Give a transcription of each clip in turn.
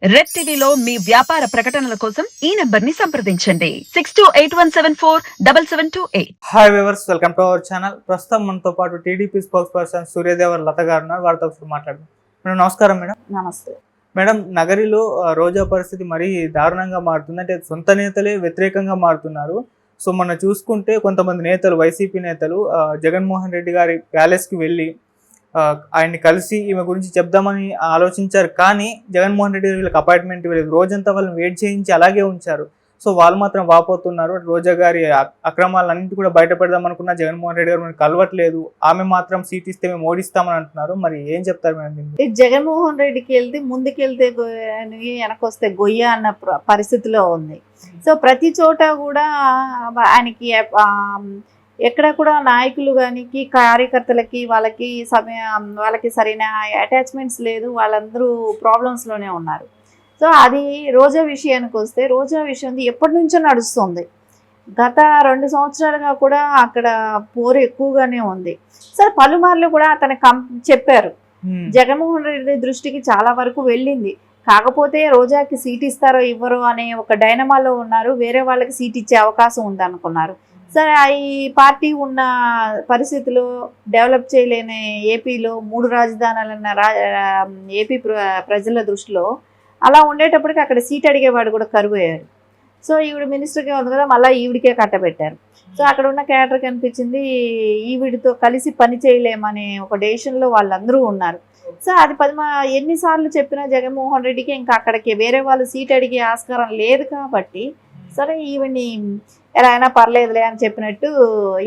Red టీవీలో మీ వ్యాపార ప్రకటనల కోసం ఈ నెంబర్ ని సంప్రదించండి 6281747728. Hi viewers, welcome to our channel. ప్రస్తుతం మనతో పాటు టీడీపీ స్పోక్స్ పర్సన్ సూర్యదేవర్ లత గారు ఉన్నారు. వారితో ఒకసారి మాట్లాడదాం. మేడం నమస్కారం. మేడం నమస్తే. మేడం నగరిలో రోజా పరిస్థితి మరీ దారుణంగా మారుతుంది. అంటే సొంత నేతలే వ్యతిరేకంగా మారుతున్నారు. సో మనం చూసుకుంటే కొంతమంది నేతలు, వైసీపీ నేతలు జగన్మోహన్ రెడ్డి గారి ప్యాలెస్కి వెళ్ళి ఆయన్ని కలిసి ఈమె గురించి చెప్దామని ఆలోచించారు. కానీ జగన్మోహన్ రెడ్డి వీళ్ళకి అపాయింట్మెంట్ ఇవ్వలేదు. రోజంతా వాళ్ళని వెయిట్ చేయించి అలాగే ఉంచారు. సో వాళ్ళు మాత్రం వాపోతున్నారు. రోజా గారి అక్రమాలన్నింటి కూడా బయట పెడదాం అనుకున్న జగన్మోహన్ రెడ్డి గారు మనకు కలవట్లేదు, ఆమె మాత్రం సీట్ ఇస్తే మేము ఓడిస్తామని అంటున్నారు. మరి ఏం చెప్తారు మేడం? జగన్మోహన్ రెడ్డికి వెళ్తే ముందుకెళ్తే వెనకొస్తే గొయ్య అన్న పరిస్థితిలో ఉంది. సో ప్రతి చోట కూడా ఆయనకి ఎక్కడ కూడా నాయకులు కానీ కార్యకర్తలకి వాళ్ళకి సరైన అటాచ్మెంట్స్ లేదు. వాళ్ళందరూ ప్రాబ్లమ్స్లోనే ఉన్నారు. సో అది రోజా విషయానికి వస్తే, రోజా విషయం ఎప్పటి నుంచో నడుస్తుంది. గత 2 సంవత్సరాలుగా కూడా అక్కడ పోరు ఎక్కువగానే ఉంది. సార్ పలుమార్లు కూడా అతను చెప్పారు, జగన్మోహన్ రెడ్డి దృష్టికి చాలా వరకు వెళ్ళింది. కాకపోతే రోజాకి సీట్ ఇస్తారో ఇవ్వరో అనే ఒక డైనమాలో ఉన్నారు. వేరే వాళ్ళకి సీట్ ఇచ్చే అవకాశం ఉందనుకున్నారు. సరే ఈ పార్టీ ఉన్న పరిస్థితిలో డెవలప్ చేయలేని ఏపీలో 3 రాజధానులన్న ఏపీ ప్రజల దృష్టిలో అలా ఉండేటప్పటికి అక్కడ సీట్ అడిగేవాడు కూడా కరువయ్యారు. సో ఈవిడ మినిస్టర్గా ఉంది కదా, మళ్ళీ ఈవిడికే కట్టబెట్టారు. సో అక్కడ ఉన్న క్యాడర్ కనిపించింది, ఈవిడితో కలిసి పని చేయలేమనే ఒక డెసిషన్లో వాళ్ళందరూ ఉన్నారు. సో అది ఎన్నిసార్లు చెప్పినా జగన్మోహన్ రెడ్డికి ఇంకా అక్కడికి వేరే వాళ్ళు సీట్ అడిగే ఆస్కారం లేదు. కాబట్టి సరే ఈవిడ్ని ఎలా అయినా పర్లేదులే అని చెప్పినట్టు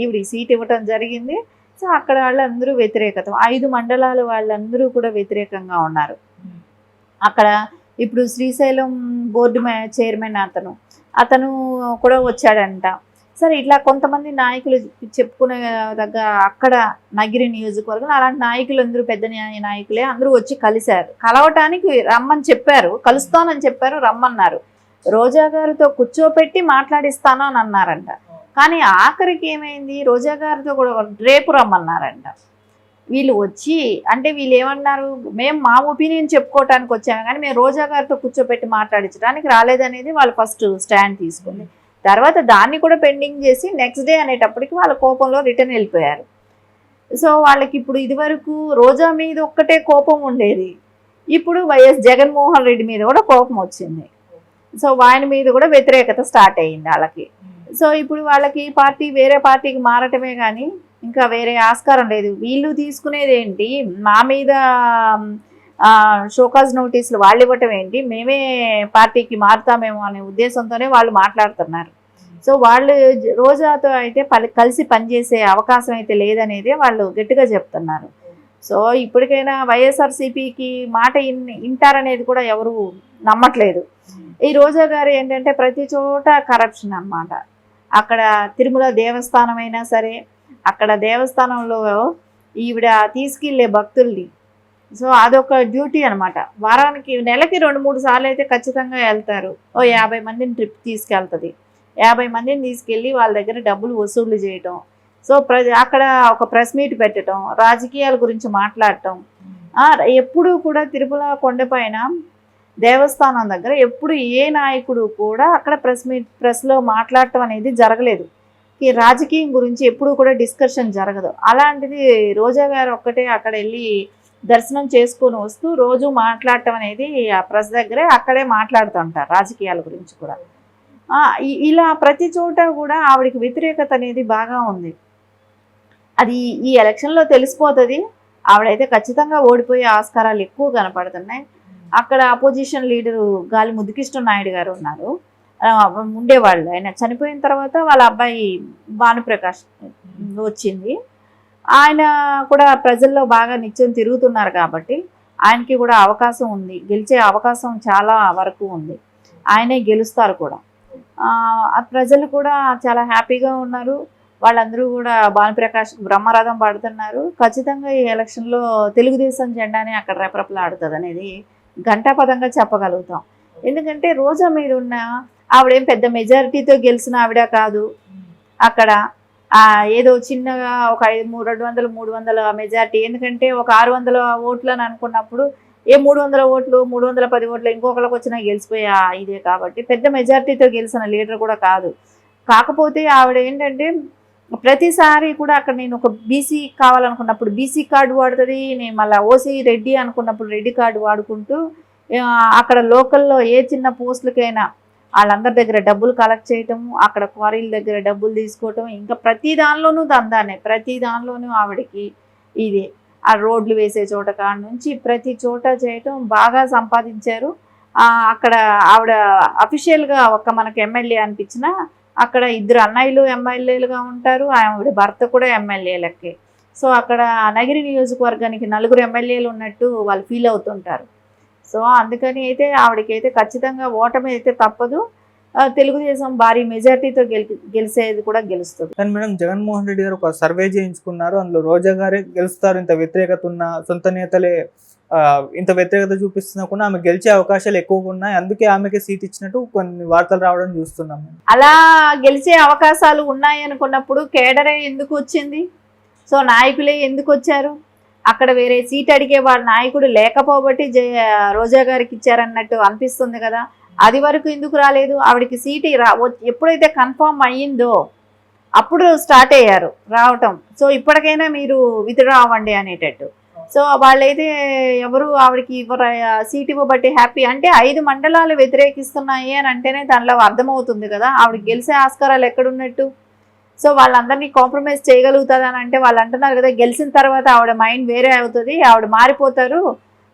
ఈవిడికి సీట్ ఇవ్వటం జరిగింది. సో అక్కడ వాళ్ళందరూ వ్యతిరేకత, 5 మండలాలు వాళ్ళందరూ కూడా వ్యతిరేకంగా ఉన్నారు. అక్కడ ఇప్పుడు శ్రీశైలం బోర్డు చైర్మన్ అతను కూడా వచ్చాడంట. సరే ఇట్లా కొంతమంది నాయకులు చెప్పుకునే దగ్గ అక్కడ నగిరి నియోజకవర్గం అలాంటి నాయకులు అందరూ పెద్ద నాయకులే అందరూ వచ్చి కలిశారు. కలవటానికి రమ్మని చెప్పారు, కలుస్తానని చెప్పారు, రమ్మన్నారు. రోజా గారితో కూర్చోపెట్టి మాట్లాడిస్తాను అని అన్నారంట. కానీ ఆఖరికి ఏమైంది, రోజా గారితో కూడా రేపు రమ్మన్నారంట. వీళ్ళు వచ్చి అంటే వీళ్ళు ఏమన్నారు, మేము మా ఒపీనియన్ చెప్పుకోవటానికి వచ్చాము కానీ మేము రోజా గారితో కూర్చోపెట్టి మాట్లాడించడానికి రాలేదనేది వాళ్ళు ఫస్ట్ స్టాండ్ తీసుకుంది. తర్వాత దాన్ని కూడా పెండింగ్ చేసి నెక్స్ట్ డే అనేటప్పటికి వాళ్ళ కోపంలో రిటర్న్ వెళ్ళిపోయారు. సో వాళ్ళకి ఇప్పుడు ఇదివరకు రోజా మీద ఒక్కటే కోపం ఉండేది, ఇప్పుడు వైఎస్ జగన్మోహన్ రెడ్డి మీద కూడా కోపం వచ్చింది. సో ఆయన మీద కూడా వ్యతిరేకత స్టార్ట్ అయ్యింది వాళ్ళకి. సో ఇప్పుడు వాళ్ళకి వేరే పార్టీకి మారటమే కానీ ఇంకా వేరే ఆస్కారం లేదు. వీళ్ళు తీసుకునేది ఏంటి, మా మీద షోకాజ్ నోటీసులు వాళ్ళు ఇవ్వటం ఏంటి, మేమే పార్టీకి మారుతామేమో అనే ఉద్దేశంతోనే వాళ్ళు మాట్లాడుతున్నారు. సో వాళ్ళు రోజాతో అయితే కలిసి పనిచేసే అవకాశం అయితే లేదనేదే వాళ్ళు గట్టిగా చెప్తున్నారు. సో ఇప్పటికైనా వైఎస్ఆర్సీపీకి మాట వింటారనేది కూడా ఎవరు నమ్మట్లేదు. ఈ రోజా గారు ఏంటంటే ప్రతి చోట కరప్షన్ అన్నమాట. అక్కడ తిరుమల దేవస్థానం అయినా సరే, అక్కడ దేవస్థానంలో ఈవిడ తీసుకెళ్లే భక్తుల్ని, సో అదొక డ్యూటీ అనమాట. నెలకి 2-3 సార్లు అయితే ఖచ్చితంగా వెళ్తారు. 50 మందిని ట్రిప్ తీసుకెళ్తుంది. 50 మందిని తీసుకెళ్ళి వాళ్ళ దగ్గర డబ్బులు వసూలు చేయటం, సో అక్కడ ఒక ప్రెస్ మీట్ పెట్టడం, రాజకీయాల గురించి మాట్లాడటం. ఎప్పుడూ కూడా తిరుమల కొండపైన దేవస్థానం దగ్గర ఎప్పుడు ఏ నాయకుడు కూడా అక్కడ ప్రెస్లో మాట్లాడటం అనేది జరగలేదు. ఈ రాజకీయం గురించి ఎప్పుడు కూడా డిస్కషన్ జరగదు. అలాంటిది రోజా గారు ఒక్కటే అక్కడ వెళ్ళి దర్శనం చేసుకొని వస్తూ రోజు మాట్లాడటం అనేది ఆ ప్రెస్ దగ్గరే అక్కడే మాట్లాడుతుంటారు రాజకీయాల గురించి కూడా. ఇలా ప్రతి చోట కూడా ఆవిడకి వ్యతిరేకత అనేది బాగా ఉంది. అది ఈ ఎలక్షన్లో తెలిసిపోతుంది. ఆవిడైతే ఖచ్చితంగా ఓడిపోయే ఆస్కారాలు ఎక్కువ కనపడుతున్నాయి. అక్కడ అపోజిషన్ లీడరు గాలి ముద్దుకృష్ణ నాయుడు గారు ఉన్నారు, ఉండేవాళ్ళు. ఆయన చనిపోయిన తర్వాత వాళ్ళ అబ్బాయి భానుప్రకాష్ వచ్చింది. ఆయన కూడా ప్రజల్లో బాగా నిత్యం తిరుగుతున్నారు కాబట్టి ఆయనకి కూడా అవకాశం ఉంది, గెలిచే అవకాశం చాలా వరకు ఉంది. ఆయనే గెలుస్తారు కూడా. ప్రజలు కూడా చాలా హ్యాపీగా ఉన్నారు. వాళ్ళందరూ కూడా భానుప్రకాష్ బ్రహ్మరథం పడుతున్నారు. ఖచ్చితంగా ఈ ఎలక్షన్లో తెలుగుదేశం జెండానే అక్కడ రెపరెపలాడుతుంది అనేది ఘంటాపదంగా చెప్పగలుగుతాం. ఎందుకంటే రోజా మీద ఉన్న ఆవిడేం పెద్ద మెజారిటీతో గెలిచిన ఆవిడ కాదు. అక్కడ ఏదో చిన్నగా ఒక 200-300 మెజారిటీ, ఎందుకంటే ఒక 600 ఓట్లు అని అనుకున్నప్పుడు ఏ 300 ఓట్లు 310 ఓట్లు ఇంకొకరికి వచ్చినా గెలిచిపోయా ఇదే కాబట్టి పెద్ద మెజారిటీతో గెలిచిన లీడర్ కూడా కాదు. కాకపోతే ఆవిడ ఏంటంటే ప్రతిసారి కూడా అక్కడ నేను ఒక బీసీ కావాలనుకున్నప్పుడు బీసీ కార్డు వాడుతుంది, నేను మళ్ళీ ఓసీ రెడ్డి అనుకున్నప్పుడు రెడ్డి కార్డు వాడుకుంటూ అక్కడ లోకల్లో ఏ చిన్న పోస్టులకైనా వాళ్ళందరి దగ్గర డబ్బులు కలెక్ట్ చేయటము, అక్కడ క్వారీల దగ్గర డబ్బులు తీసుకోవటం, ఇంకా ప్రతి దానిలోనూ దందానే, ప్రతి దానిలోనూ ఆవిడకి ఇది ఆ రోడ్లు వేసే చోట కాడ నుంచి ప్రతి చోట చేయటం బాగా సంపాదించారు. అక్కడ ఆవిడ అఫీషియల్గా ఒక మనకు ఎమ్మెల్యే అనిపించిన అక్కడ 2 అన్నయ్యలు ఎమ్మెల్యేలుగా ఉంటారు, ఆవిడ భర్త కూడా ఎమ్మెల్యేలకే. సో అక్కడ నగిరి నియోజకవర్గానికి 4 ఎమ్మెల్యేలు ఉన్నట్టు వాళ్ళు ఫీల్ అవుతుంటారు. సో అందుకని అయితే ఆవిడకైతే ఖచ్చితంగా ఓటమి అయితే తప్పదు. తెలుగుదేశం భారీ మెజార్టీతో గెలిచేది కూడా గెలుస్తుంది. కానీ మేడం జగన్మోహన్ రెడ్డి గారు ఒక సర్వే చేయించుకున్నారు, అందులో రోజా గారే గెలుస్తారు, ఇంత వ్యతిరేకత ఉన్న సొంత నేతలే ఇంత వ్యతిరేకత చూపిస్తున్నా కూడా ఆమె గెలిచే అవకాశాలు ఎక్కువగా ఉన్నాయి, అందుకే ఆమెకి సీట్ ఇచ్చినట్టు కొన్ని వార్తలు రావడం చూస్తున్నాం. అలా గెలిచే అవకాశాలు ఉన్నాయి అనుకున్నప్పుడు కేడరే ఎందుకు వచ్చింది? సో నాయకులే ఎందుకు వచ్చారు? అక్కడ వేరే సీట్ అడిగే వాళ్ళ నాయకుడు లేకపోబట్టి రోజా గారికి ఇచ్చారన్నట్టు అనిపిస్తుంది కదా. అది వరకు ఎందుకు రాలేదు? ఆవిడకి సీట్ ఎప్పుడైతే కన్ఫర్మ్ అయ్యిందో అప్పుడు స్టార్ట్ అయ్యారు రావటం. సో ఇప్పటికైనా మీరు విత్డ్రా అవ్వండి అనేటట్టు. సో వాళ్ళైతే ఎవరు ఆవిడకి సీట్ ఇవ్వబట్టి హ్యాపీ అంటే 5 మండలాలు వ్యతిరేకిస్తున్నాయి అని అంటేనే దానిలో అర్థమవుతుంది కదా ఆవిడకి గెలిచే ఆస్కారాలు ఎక్కడున్నట్టు. సో వాళ్ళందరినీ కాంప్రమైజ్ చేయగలుగుతుంది అని అంటే వాళ్ళు అంటున్నారు కదా గెలిచిన తర్వాత ఆవిడ మైండ్ వేరే అవుతుంది, ఆవిడ మారిపోతారు.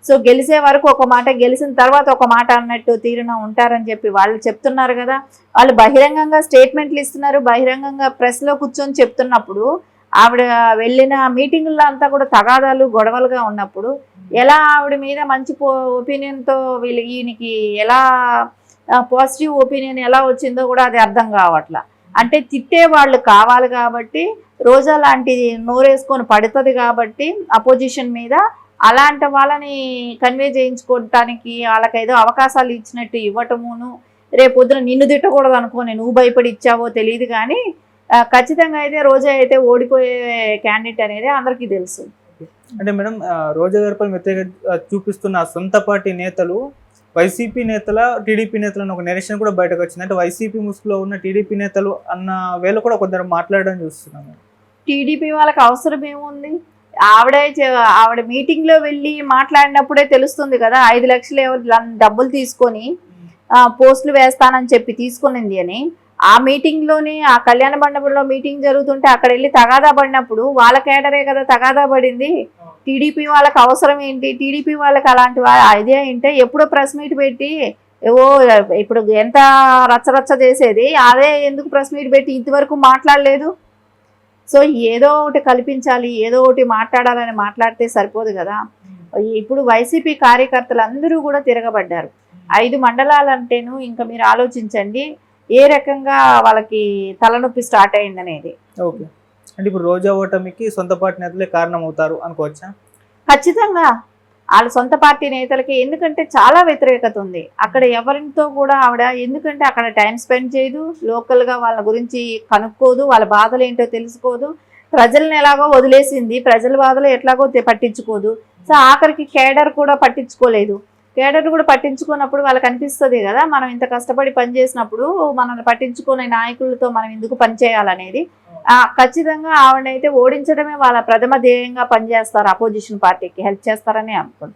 సో గెలిచే వరకు ఒక మాట, గెలిచిన తర్వాత ఒక మాట అన్నట్టు తీరున ఉంటారని చెప్పి వాళ్ళు చెప్తున్నారు కదా. వాళ్ళు బహిరంగంగా స్టేట్మెంట్లు ఇస్తున్నారు, బహిరంగంగా ప్రెస్లో కూర్చొని చెప్తున్నప్పుడు ఆవిడ వెళ్ళిన మీటింగుల్లో అంతా కూడా తగాదాలు గొడవలుగా ఉన్నప్పుడు ఎలా ఆవిడ మీద మంచి ఒపీనియన్తో ఈయనకి ఎలా పాజిటివ్ ఒపీనియన్ ఎలా వచ్చిందో కూడా అది అర్థం కావట్లా. అంటే తిట్టే వాళ్ళు కావాలి కాబట్టి రోజా లాంటిది నోరేసుకొని పడుతుంది కాబట్టి అపోజిషన్ మీద అలాంటి వాళ్ళని కన్వే చేయించుకోవటానికి వాళ్ళకి ఏదో అవకాశాలు ఇచ్చినట్టు ఇవ్వటమును, రేపొద్దున నిన్ను తిట్టకూడదు అనుకోని నువ్వు భయపడి ఇచ్చావో తెలియదు కానీ ఖచ్చితంగా అయితే రోజా అయితే ఓడిపోయే క్యాండిడేట్ అనేది అందరికీ తెలుసు. అంటే మేడం రోజా గారిపై వ్యతిరేకత చూపిస్తున్న సొంత పార్టీ నేతలు వైసీపీ నేతల టీడీపీ నేతలు అని ఒక నెరేషన్ కూడా బయటకు వచ్చింది. అంటే వైసీపీ ముసుగులో ఉన్న టీడీపీ నేతలు అన్న వేళ కూడా కొందరు మాట్లాడడం చూస్తున్నాము. టీడీపీ వాళ్ళకి అవసరం ఏముంది? ఆవిడ మీటింగ్లో వెళ్ళి మాట్లాడినప్పుడే తెలుస్తుంది కదా 5 లక్షలు ఎవరు డబ్బులు తీసుకొని పోస్టులు వేస్తానని చెప్పి తీసుకునింది అని. ఆ మీటింగ్లోని ఆ కళ్యాణ మండపంలో మీటింగ్ జరుగుతుంటే అక్కడ వెళ్ళి తగాదా పడినప్పుడు వాళ్ళ కేడరే కదా తగాదా పడింది. టీడీపీ వాళ్ళకి అవసరం ఏంటి? టీడీపీ వాళ్ళకి అలాంటి ఐడియా ఏంటే ఎప్పుడో ప్రెస్ మీట్ పెట్టి ఏవో ఇప్పుడు ఎంత రచ్చరచ్చ చేసేది అదే ఎందుకు ప్రెస్ మీట్ పెట్టి ఇంతవరకు మాట్లాడలేదు. సో ఏదో ఒకటి కల్పించాలి, ఏదో ఒకటి మాట్లాడాలని మాట్లాడితే సరిపోదు కదా. ఇప్పుడు వైసీపీ కార్యకర్తలు అందరూ కూడా తిరగబడ్డారు. 5 మండలాలంటేను ఇంకా మీరు ఆలోచించండి ఏ రకంగా వాళ్ళకి తలనొప్పి స్టార్ట్ అయిందనేది. ఓకే, అంటే ఇప్పుడు రోజా ఓటమికి సొంత పార్టీ నేతలే కారణం అవుతారు అనుకోవచ్చా? ఖచ్చితంగా వాళ్ళ సొంత పార్టీ నేతలకి, ఎందుకంటే చాలా వ్యతిరేకత ఉంది అక్కడ ఎవరితో కూడా. ఆవిడ ఎందుకంటే అక్కడ టైం స్పెండ్ చేయదు, లోకల్గా వాళ్ళ గురించి కనుక్కోదు, వాళ్ళ బాధలు ఏంటో తెలుసుకోదు, ప్రజల్ని ఎలాగో వదిలేసింది, ప్రజల బాధలు ఎట్లాగో పట్టించుకోదు. సో ఆఖరికి కేడర్ కూడా పట్టించుకోలేదు. కేడర్ కూడా పట్టించుకున్నప్పుడు వాళ్ళకి అనిపిస్తుంది కదా మనం ఇంత కష్టపడి పనిచేసినప్పుడు మనల్ని పట్టించుకునే నాయకులతో మనం ఎందుకు పనిచేయాలనేది. ఖచ్చితంగా ఆవిడనైతే ఓడించడమే వాళ్ళ ప్రథమ ధ్యేయంగా పనిచేస్తారు, అపోజిషన్ పార్టీకి హెల్ప్ చేస్తారని అనుకుంటున్నాను.